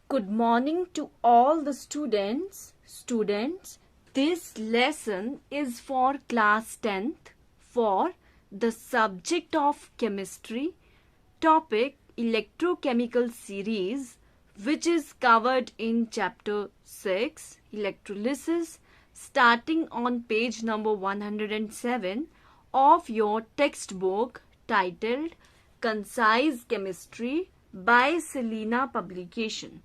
Good morning to all the students. This lesson is for class 10th for the subject of chemistry, topic electrochemical series, which is covered in chapter 6, electrolysis, starting on page number 107 of your textbook titled Concise Chemistry by Selena Publication,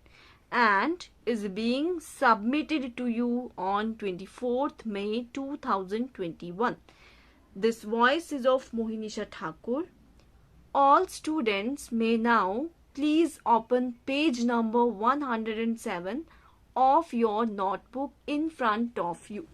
and is being submitted to you on 24th May 2021. This voice is of Mohinisha Thakur. All students may now please open page number 107 of your notebook in front of you.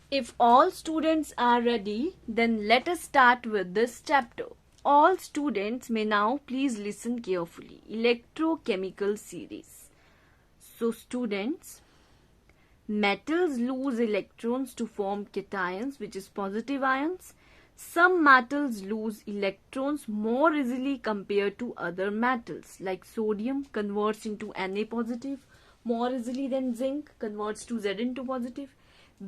If all students are ready, then let us start with this chapter. All students may now please listen carefully. Electrochemical series. So students, metals lose electrons to form cations, which is positive ions. Some metals lose electrons more easily compared to other metals, like sodium converts into Na positive more easily than zinc converts to Zn into positive.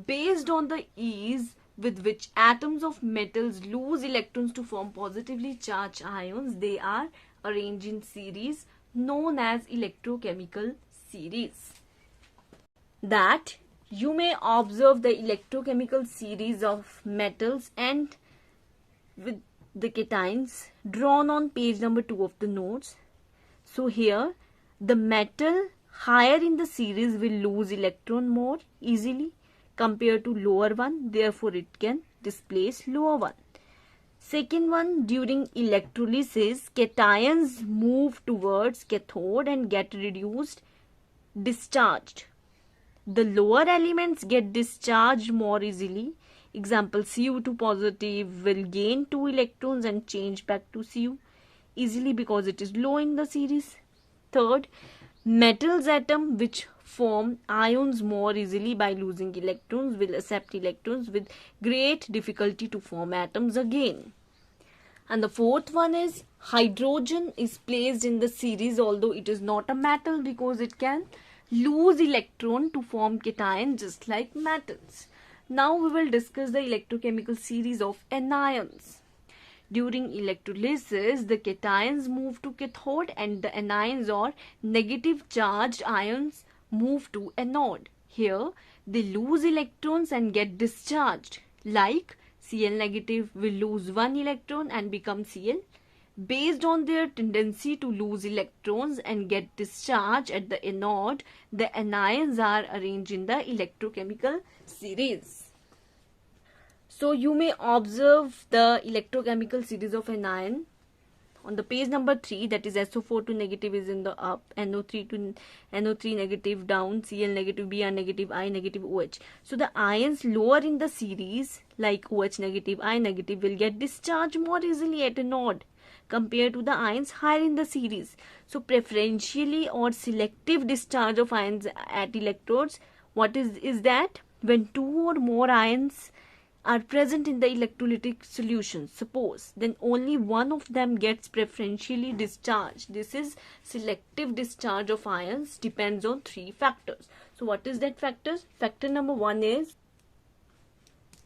Based on the ease with which atoms of metals lose electrons to form positively charged ions, they are arranged in series known as electrochemical series. That you may observe the electrochemical series of metals and with the cations drawn on page number 2 of the notes. So here the metal higher in the series will lose electron more easily compared to lower one, therefore it can displace lower one. Second one, during electrolysis, cations move towards cathode and get reduced, discharged. The lower elements get discharged more easily. Example, Cu2 positive will gain 2 electrons and change back to Cu easily because it is low in the series. Third, metals atom which form ions more easily by losing electrons will accept electrons with great difficulty to form atoms again. And the fourth one is hydrogen is placed in the series although it is not a metal because it can lose electron to form cation just like metals. Now we will discuss the electrochemical series of anions. During electrolysis, the cations move to cathode and the anions or negative charged ions move to anode. Here, they lose electrons and get discharged. Like Cl negative will lose 1 electron and become Cl. Based on their tendency to lose electrons and get discharged at the anode, the anions are arranged in the electrochemical series. So you may observe the electrochemical series of anion on the page number 3, that is SO4 to negative is in the up, NO3 to NO3 negative down, Cl negative, Br negative, I negative, OH. So the ions lower in the series like OH negative, I negative will get discharged more easily at a node compared to the ions higher in the series. So preferentially or selective discharge of ions at electrodes, what is that? When 2 or more ions are present in the electrolytic solution, suppose, then only one of them gets preferentially discharged. This is selective discharge of ions, depends on 3 factors. So what is that factors? Factor number 1 is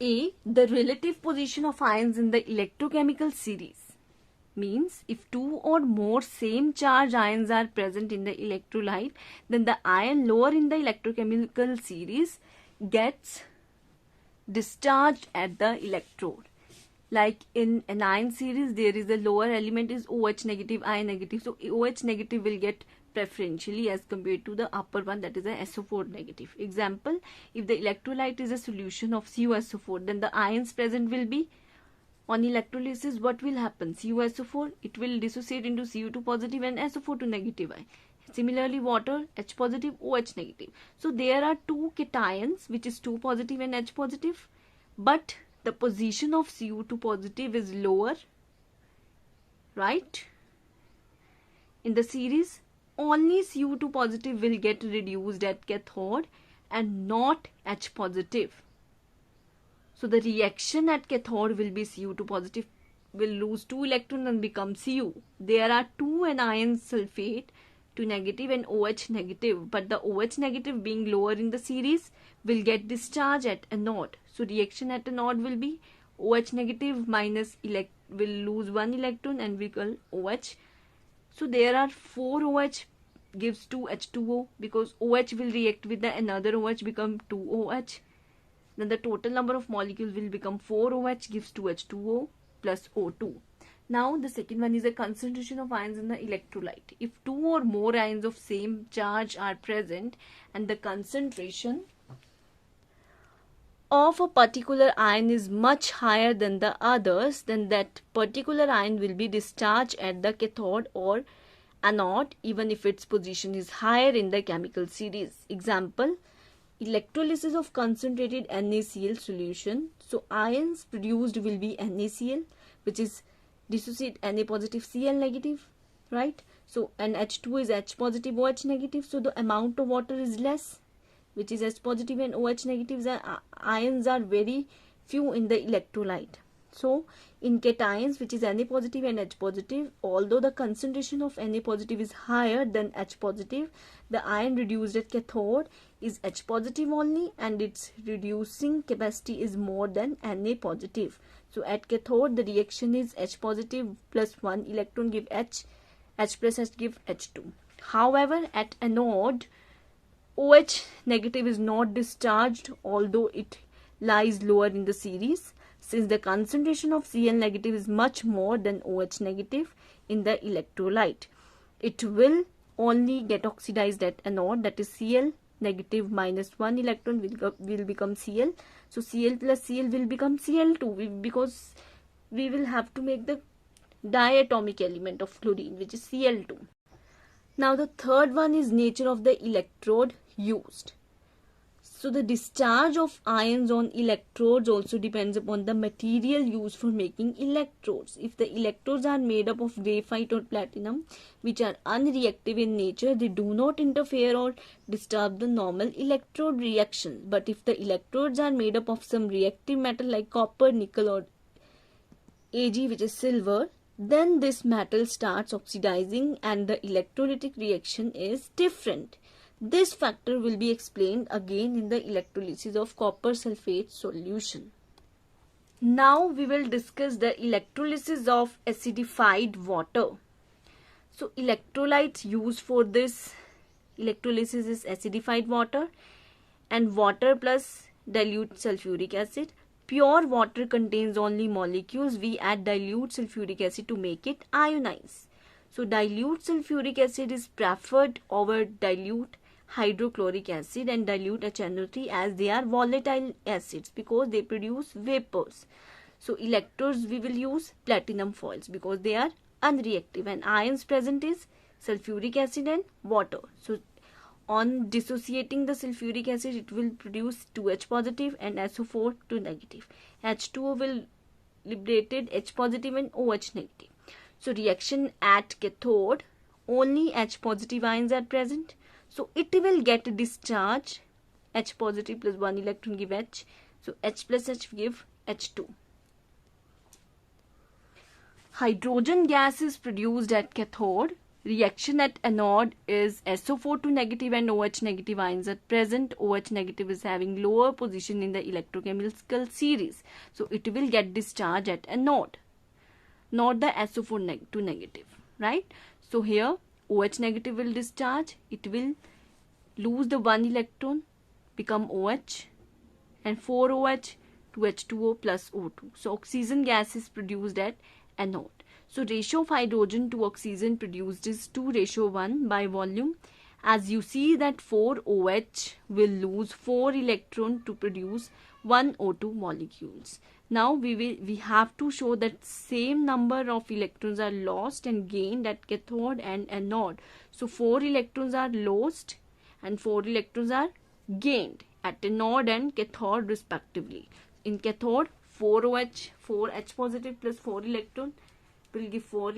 A, the relative position of ions in the electrochemical series. Means if 2 or more same charge ions are present in the electrolyte, then the ion lower in the electrochemical series gets discharged at the electrode. Like in anion series, there is a lower element is OH negative, I negative. So OH negative will get preferentially as compared to the upper one, that is a SO4 negative. Example, if the electrolyte is a solution of CuSO4, then the ions present will be, on electrolysis, what will happen? CuSO4, it will dissociate into Cu2 positive and SO4 to negative I. Similarly, water, H positive, OH negative. So there are 2 cations, which is 2 positive and H positive, but the position of Cu2 positive is lower, right? In the series, only Cu2 positive will get reduced at cathode and not H positive. So the reaction at cathode will be Cu2 positive will lose 2 electrons and become Cu. There are 2 anion sulfate to negative and OH negative, but the OH negative being lower in the series will get discharge at anode. So reaction at anode will be OH negative minus will lose 1 electron and become OH. So there are 4 OH gives 2 H2O, because OH will react with the another OH become 2 OH. Then the total number of molecules will become 4 OH gives 2 H2O plus O2. Now the second one is the concentration of ions in the electrolyte. If 2 or more ions of same charge are present and the concentration of a particular ion is much higher than the others, then that particular ion will be discharged at the cathode or anode even if its position is higher in the chemical series. Example, electrolysis of concentrated NaCl solution. So ions produced will be NaCl, which is dissociate Na positive Cl negative, right? So and H2 is H positive OH negative, so the amount of water is less, which is H positive and OH negatives. Ions are very few in the electrolyte. So in cations, which is Na positive and H positive, although the concentration of Na positive is higher than H positive, the ion reduced at cathode is H positive only and its reducing capacity is more than Na positive. So at cathode the reaction is H positive plus 1 electron give H plus H give H2. However, at anode, OH negative is not discharged although it lies lower in the series, since the concentration of Cl negative is much more than OH negative in the electrolyte. It will only get oxidized at anode, that is Cl negative minus 1 electron will become Cl. So Cl plus Cl will become Cl2 because we will have to make the diatomic element of chlorine, which is Cl2. Now the third one is nature of the electrode used. So the discharge of ions on electrodes also depends upon the material used for making electrodes. If the electrodes are made up of graphite or platinum, which are unreactive in nature, they do not interfere or disturb the normal electrode reaction. But if the electrodes are made up of some reactive metal like copper, nickel or Ag, which is silver, then this metal starts oxidizing and the electrolytic reaction is different. This factor will be explained again in the electrolysis of copper sulfate solution. Now we will discuss the electrolysis of acidified water. So electrolytes used for this electrolysis is acidified water and water plus dilute sulfuric acid. Pure water contains only molecules. We add dilute sulfuric acid to make it ionize. So dilute sulfuric acid is preferred over dilute hydrochloric acid and dilute HNO3 as they are volatile acids because they produce vapors. So electrodes we will use platinum foils because they are unreactive, and ions present is sulfuric acid and water. So on dissociating the sulfuric acid, it will produce 2H positive and SO4 2 negative. H2O will liberated H positive and OH negative. So reaction at cathode, only H positive ions are present. So it will get discharge. H positive plus 1 electron give H. So H plus H give H2. Hydrogen gas is produced at cathode. Reaction at anode is SO4 2 negative and OH negative ions are present. OH negative is having lower position in the electrochemical series. So it will get discharge at anode, not the SO4 2 negative, right? So here OH negative will discharge. It will lose the 1 electron, become OH and 4 OH to H2O plus O2. So oxygen gas is produced at anode. So ratio of hydrogen to oxygen produced is 2:1 by volume. As you see that 4 OH will lose 4 electron to produce 1 O2 molecules. Now we have to show that same number of electrons are lost and gained at cathode and anode. So 4 electrons are lost and 4 electrons are gained at anode and cathode respectively. In cathode, 4 OH, 4 H positive plus 4 electron will give 4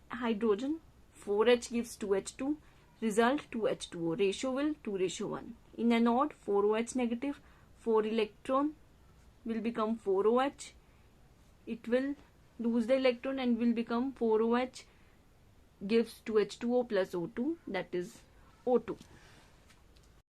hydrogen. 4H gives 2H2. Result 2H2O. Ratio will 2:1. In anode, 4 OH negative, 4 electron will become 4 OH. It will lose the electron and will become 4OH, gives 2H2O plus O2, that is O2.